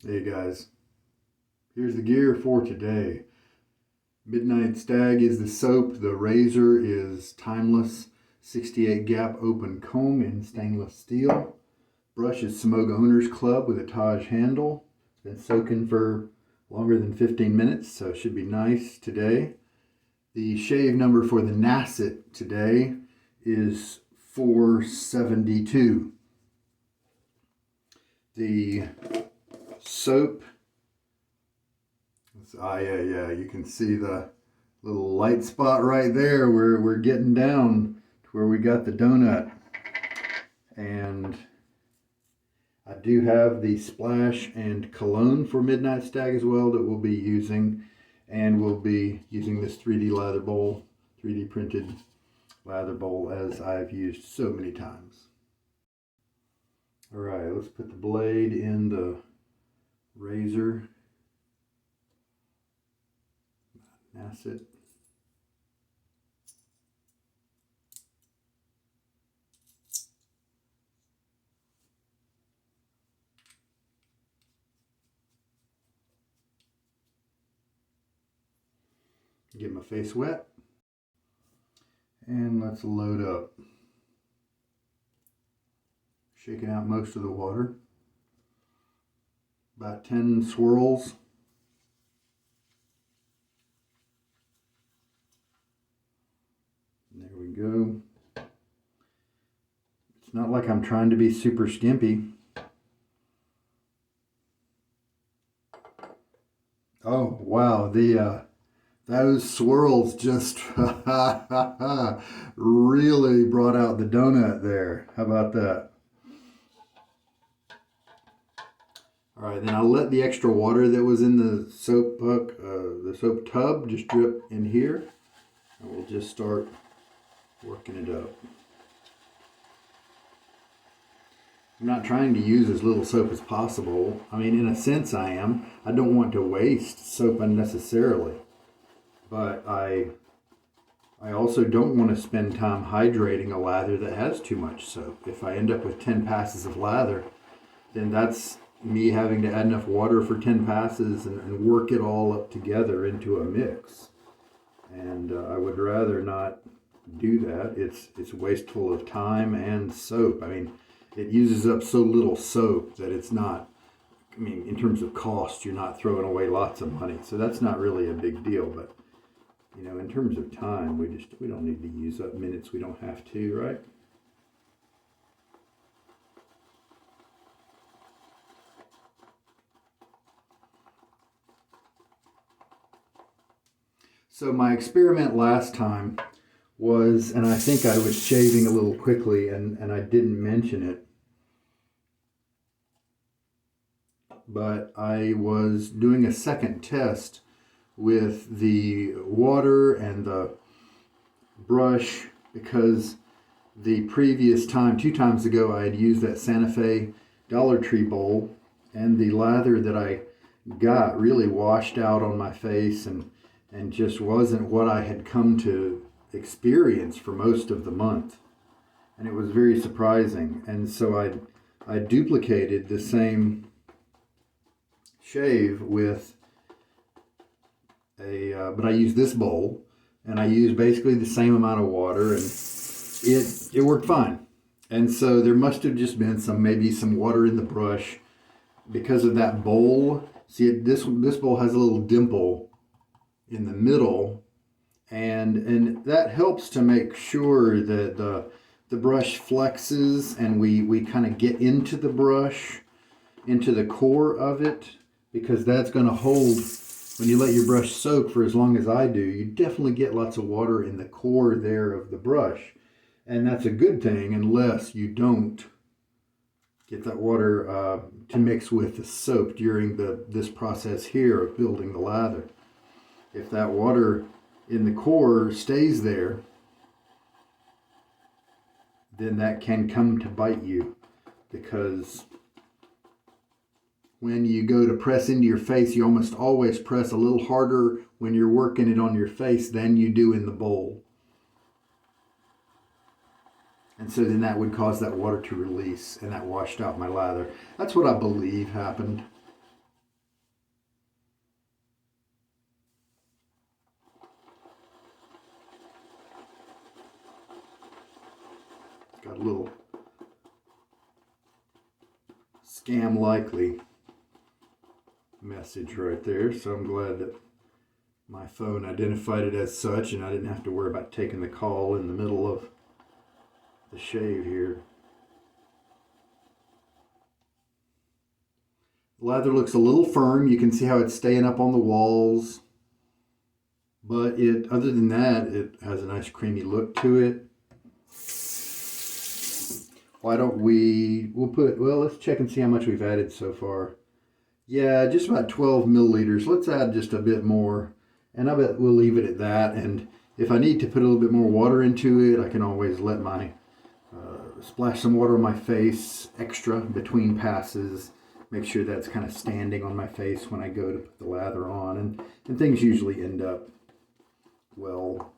Hey guys, here's the gear for today. Midnight Stag is the soap. The razor is Timeless 68 gap open comb in stainless steel. Brush is Semogue Owners Club with a Taj handle. Been soaking for longer than 15 minutes, so it should be nice today. The shave number for the Nacet today is 472. The soap, yeah, you can see the little light spot right there where we're getting down to where we got the donut. And I do have the splash and cologne for Midnight Stag as well that we'll be using, and we'll be using this 3D lather bowl, 3D printed lather bowl, as I've used so many times. All right, let's put the blade in the razor. Nacet. Get my face wet. And let's load up. Shaking out most of the water. About 10 swirls. There we go. It's not like I'm trying to be super skimpy. Oh wow, those swirls just really brought out the donut there. How about that? All right, then I'll let the extra water that was in the soap puck, the soap tub, just drip in here, and we'll just start working it up. I'm not trying to use as little soap as possible. I mean, in a sense I am. I don't want to waste soap unnecessarily, but I also don't want to spend time hydrating a lather that has too much soap. If I end up with 10 passes of lather, then that's me having to add enough water for 10 passes and work it all up together into a mix. And I would rather not do that. It's wasteful of time and soap. I mean, it uses up so little soap that it's not, I mean, in terms of cost, you're not throwing away lots of money. So that's not really a big deal. But, you know, in terms of time, we don't need to use up minutes we don't have to, right? So my experiment last time was, and I think I was shaving a little quickly and I didn't mention it, but I was doing a second test with the water and the brush because the previous time, 2 times ago, I had used that Santa Fe Dollar Tree bowl, and the lather that I got really washed out on my face and just wasn't what I had come to experience for most of the month. And it was very surprising. And so I duplicated the same shave with but I used this bowl, and I used basically the same amount of water, and it worked fine. And so there must have just been maybe some water in the brush because of that bowl. See, this bowl has a little dimple in the middle, and that helps to make sure that the brush flexes and we kind of get into the brush, into the core of it, because that's going to hold. When you let your brush soak for as long as I do, you definitely get lots of water in the core there of the brush, and that's a good thing unless you don't get that water to mix with the soap during this process here of building the lather. If that water in the core stays there, then that can come to bite you, because when you go to press into your face, you almost always press a little harder when you're working it on your face than you do in the bowl. And so then that would cause that water to release, and that washed out my lather. That's what I believe happened. little scam likely message right there. So I'm glad that my phone identified it as such and I didn't have to worry about taking the call in the middle of the shave here. The lather looks a little firm. You can see how it's staying up on the walls. But other than that, it has a nice creamy look to it. Why don't let's check and see how much we've added so far. Yeah, just about 12 milliliters. Let's add just a bit more. And I bet we'll leave it at that. And if I need to put a little bit more water into it, I can always let splash some water on my face extra between passes. Make sure that's kind of standing on my face when I go to put the lather on. And things usually end up well.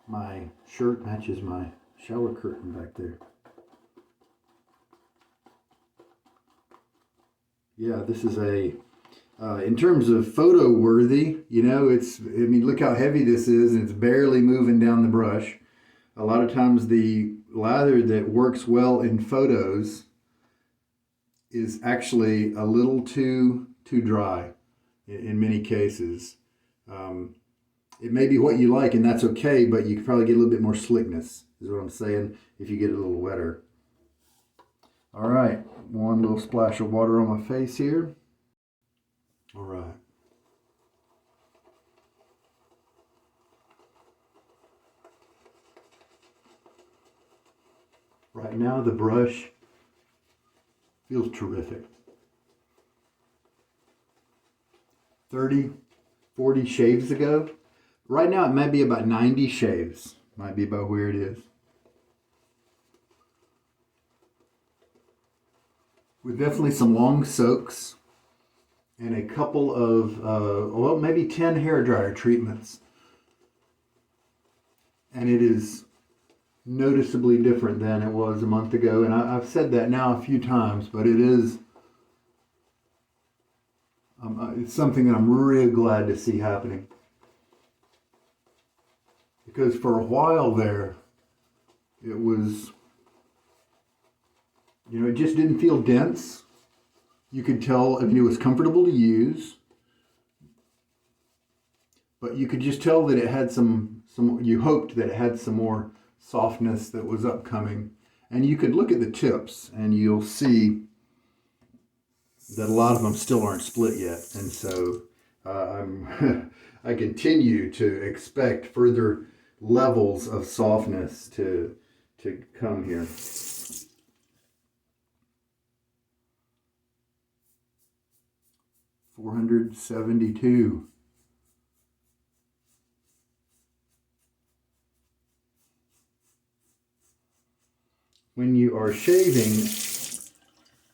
My shirt matches my shower curtain back there. Yeah, this is in terms of photo worthy, look how heavy this is and it's barely moving down the brush. A lot of times the lather that works well in photos is actually a little too dry in many cases. It may be what you like and that's okay, but you could probably get a little bit more slickness, is what I'm saying, if you get it a little wetter. All right, one little splash of water on my face here. All right. Right now the brush feels terrific. 30, 40 shaves ago. Right now it might be about 90 shaves. Might be about where it is. With definitely some long soaks and a couple of, maybe 10 hair dryer treatments. And it is noticeably different than it was a month ago. And I've said that now a few times, but it is, it's something that I'm really glad to see happening. Because for a while there, it was, it just didn't feel dense. You could tell, it was comfortable to use. But you could just tell that it had you hoped that it had some more softness that was upcoming. And you could look at the tips and you'll see that a lot of them still aren't split yet. And so I continue to expect further levels of softness to come here. $472. When you are shaving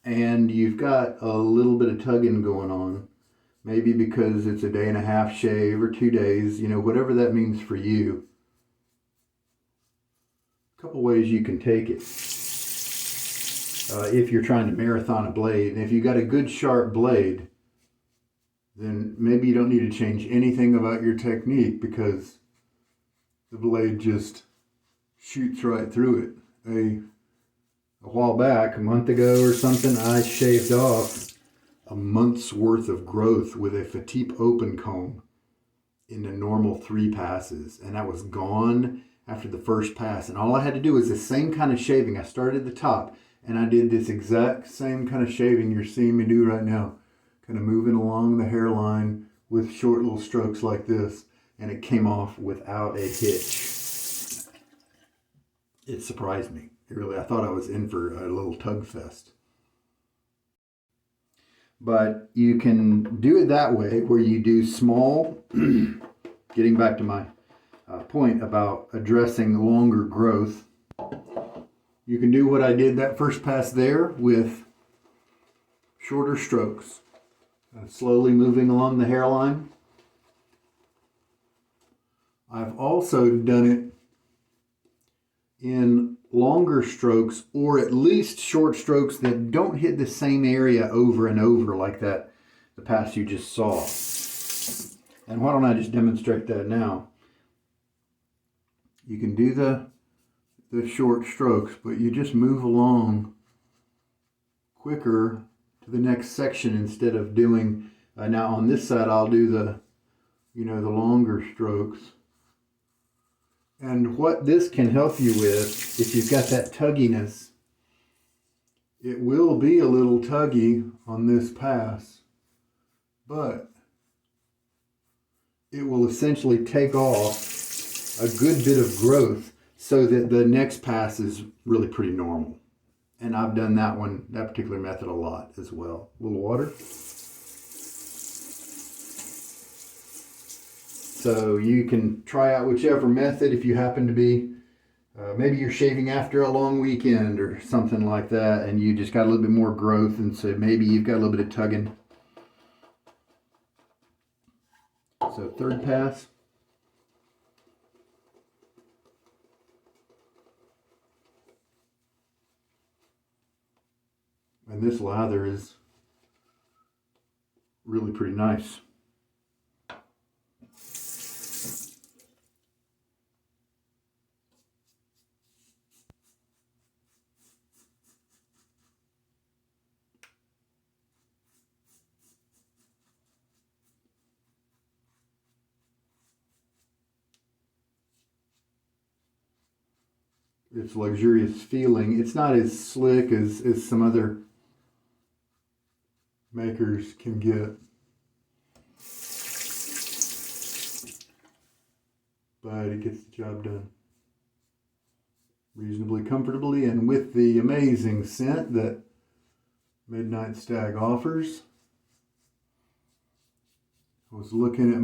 and you've got a little bit of tugging going on, maybe because it's a day and a half shave or 2 days, whatever that means for you, a couple ways you can take it. If you're trying to marathon a blade, and if you got a good sharp blade, then maybe you don't need to change anything about your technique because the blade just shoots right through it. A while back, a month ago or something, I shaved off a month's worth of growth with a Fatip open comb in the normal 3 passes. And that was gone after the first pass. And all I had to do was the same kind of shaving. I started at the top and I did this exact same kind of shaving you're seeing me do right now. Kind of moving along the hairline with short little strokes like this. And it came off without a hitch. It surprised me. I thought I was in for a little tug fest. But you can do it that way where you do small, getting back to my point about addressing longer growth. You can do what I did that first pass there with shorter strokes. Slowly moving along the hairline. I've also done it in longer strokes, or at least short strokes that don't hit the same area over and over like that, the pass you just saw. And why don't I just demonstrate that now? You can do the short strokes, but you just move along quicker to the next section instead of doing, now on this side I'll do the longer strokes. And what this can help you with, if you've got that tugginess, it will be a little tuggy on this pass, but it will essentially take off a good bit of growth so that the next pass is really pretty normal. And I've done that particular method a lot as well. A little water. So you can try out whichever method if you happen to be, maybe you're shaving after a long weekend or something like that, and you just got a little bit more growth, and so maybe you've got a little bit of tugging. So third pass. And this lather is really pretty nice. It's luxurious feeling. It's not as slick as some other makers can get, but it gets the job done reasonably comfortably and with the amazing scent that Midnight Stag offers. I was looking at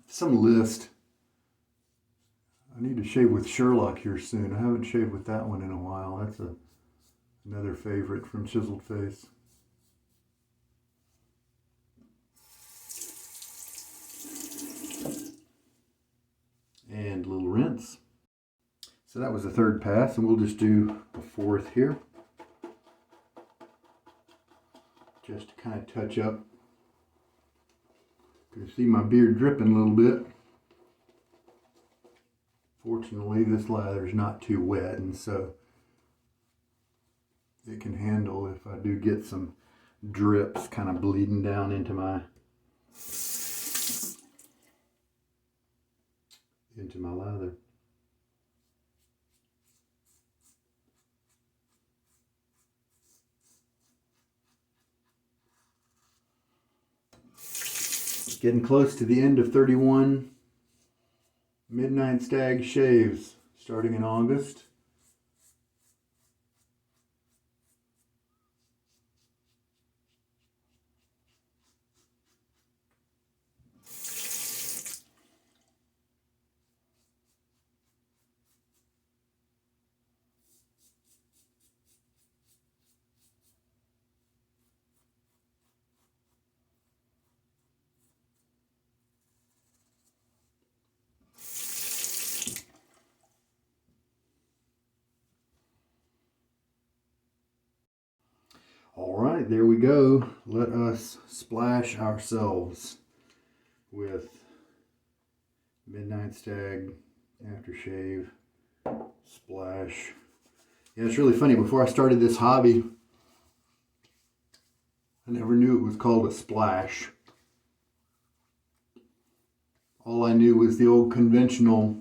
some list. I need to shave with Sherlock here soon. I haven't shaved with that one in a while. That's another favorite from Chiseled Face. And a little rinse. So that was the third pass, and we'll just do the fourth here. Just to kind of touch up. You can see my beard dripping a little bit. Fortunately, this lather is not too wet, and so it can handle if I do get some drips kind of bleeding down into my lather. Getting close to the end of 31 Midnight Stag shaves starting in August. All right, there we go. Let us splash ourselves with Midnight Stag aftershave splash. Yeah, it's really funny. Before I started this hobby, I never knew it was called a splash. All I knew was the old conventional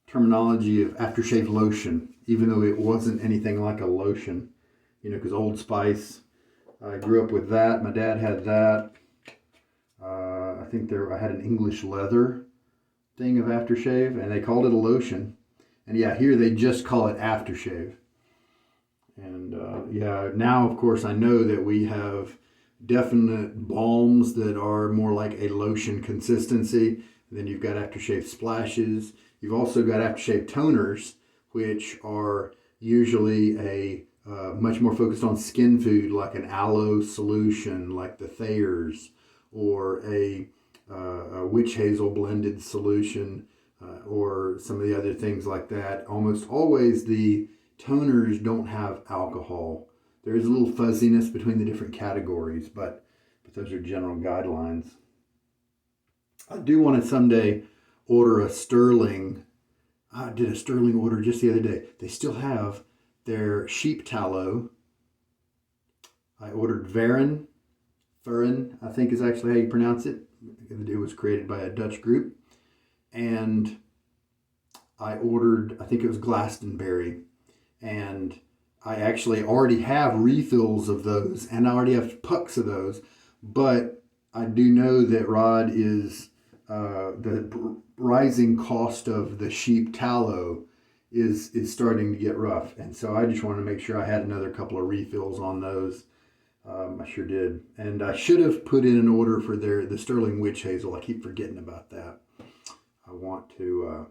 terminology of aftershave lotion, even though it wasn't anything like a lotion. You know, because Old Spice, I grew up with that. My dad had that. I think I had an English leather thing of aftershave, and they called it a lotion. And yeah, here they just call it aftershave. And yeah, now of course I know that we have definite balms that are more like a lotion consistency. And then you've got aftershave splashes. You've also got aftershave toners, which are usually much more focused on skin food, like an aloe solution, like the Thayer's, or a witch hazel blended solution, or some of the other things like that. Almost always the toners don't have alcohol. There is a little fuzziness between the different categories, but but those are general guidelines. I do want to someday order a sterling. I did a sterling order just the other day. They still have their sheep tallow. I ordered Varen, I think is actually how you pronounce it. It was created by a Dutch group. And I ordered, I think it was Glastonbury. And I actually already have refills of those, and I already have pucks of those. But I do know that Rod is, the rising cost of the sheep tallow is starting to get rough. And so I just wanted to make sure I had another couple of refills on those. I sure did. And I should have put in an order for the Sterling Witch Hazel. I keep forgetting about that. I want to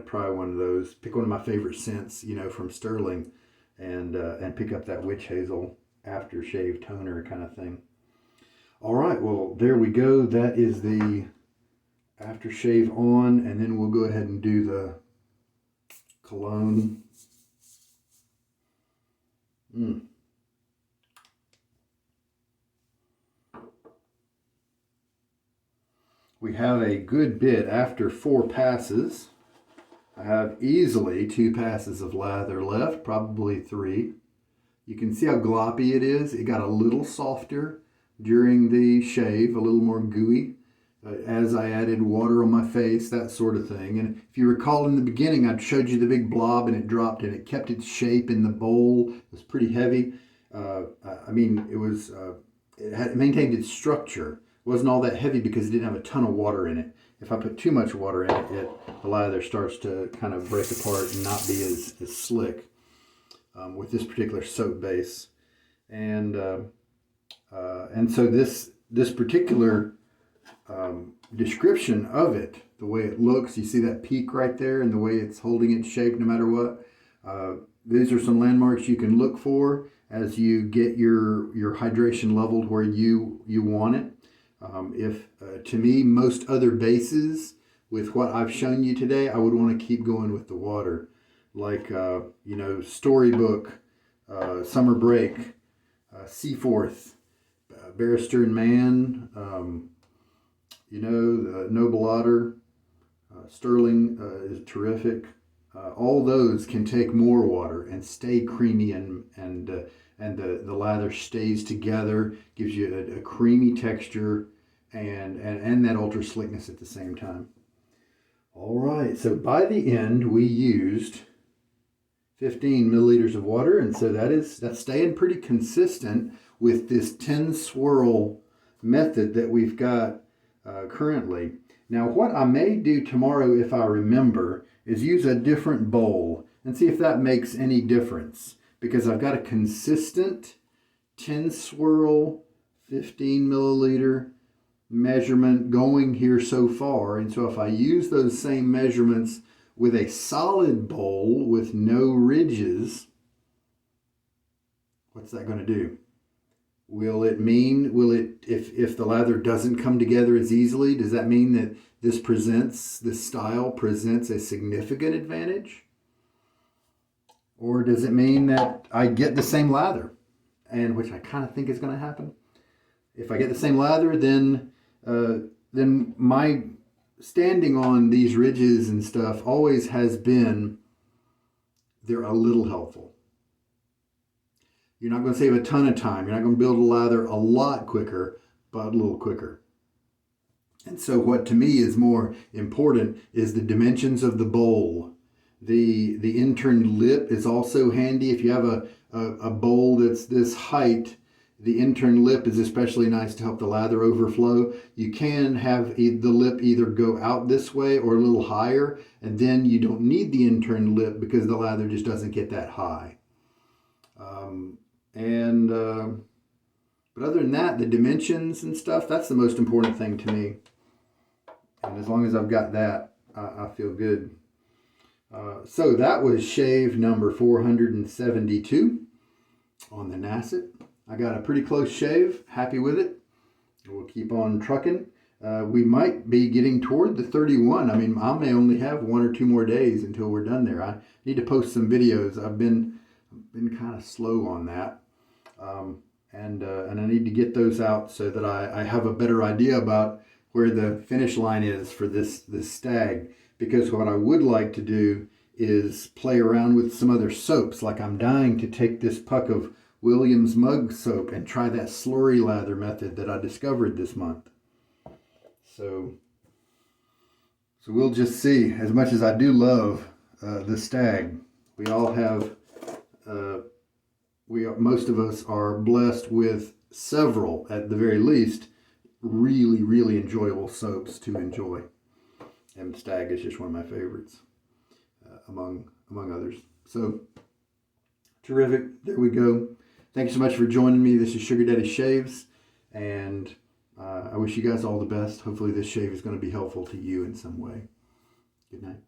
try one of those, pick one of my favorite scents, from Sterling, and pick up that Witch Hazel aftershave toner kind of thing. All right, well, there we go. That is the aftershave on, and then we'll go ahead and do the cologne. We have a good bit after 4 passes. I have easily 2 passes of lather left, probably 3. You can see how gloppy it is. It got a little softer during the shave, a little more gooey as I added water on my face, that sort of thing. And if you recall in the beginning, I showed you the big blob and it dropped and it kept its shape in the bowl. It was pretty heavy. It maintained its structure. It wasn't all that heavy because it didn't have a ton of water in it. If I put too much water in it, the lather starts to kind of break apart and not be as slick with this particular soap base. And so this particular description of it, the way it looks, you see that peak right there and the way it's holding its shape no matter what. These are some landmarks you can look for as you get your hydration leveled where you want it. To me, most other bases with what I've shown you today, I would want to keep going with the water. Like, Storybook, Summer Break, Seaforth, Barrister and Man, the Noble Otter, Sterling is terrific. All those can take more water and stay creamy and the lather stays together, gives you a creamy texture and that ultra slickness at the same time. All right, so by the end we used 15 milliliters of water, and so that's staying pretty consistent with this 10 swirl method that we've got currently. Now what I may do tomorrow, if I remember, is use a different bowl and see if that makes any difference, because I've got a consistent 10 swirl 15 milliliter measurement going here so far. And so if I use those same measurements with a solid bowl with no ridges, what's that going to do? If the lather doesn't come together as easily, does that mean that this style presents a significant advantage? Or does it mean that I get the same lather? And which I kind of think is going to happen. If I get the same lather, then my standing on these ridges and stuff always has been, they're a little helpful. You're not going to save a ton of time. You're not going to build a lather a lot quicker, but a little quicker. And so what to me is more important is the dimensions of the bowl. The interned lip is also handy. If you have a bowl that's this height, the interned lip is especially nice to help the lather overflow. You can have the lip either go out this way or a little higher, and then you don't need the interned lip because the lather just doesn't get that high. But other than that, the dimensions and stuff, that's the most important thing to me. And as long as I've got that, I feel good. So that was shave number 472 on the Nacet. I got a pretty close shave, happy with it. We'll keep on trucking. We might be getting toward the 31. I mean, I may only have 1 or 2 more days until we're done there. I need to post some videos. I've been kind of slow on that. and I need to get those out so that I have a better idea about where the finish line is for this Stag. Because what I would like to do is play around with some other soaps. Like I'm dying to take this puck of Williams mug soap and try that slurry lather method that I discovered this month. So we'll just see. As much as I do love the Stag, we all have, most of us are blessed with several, at the very least, really, really enjoyable soaps to enjoy. And Stag is just one of my favorites, among others. So, terrific. There we go. Thank you so much for joining me. This is Sugar Daddy Shaves, and I wish you guys all the best. Hopefully this shave is going to be helpful to you in some way. Good night.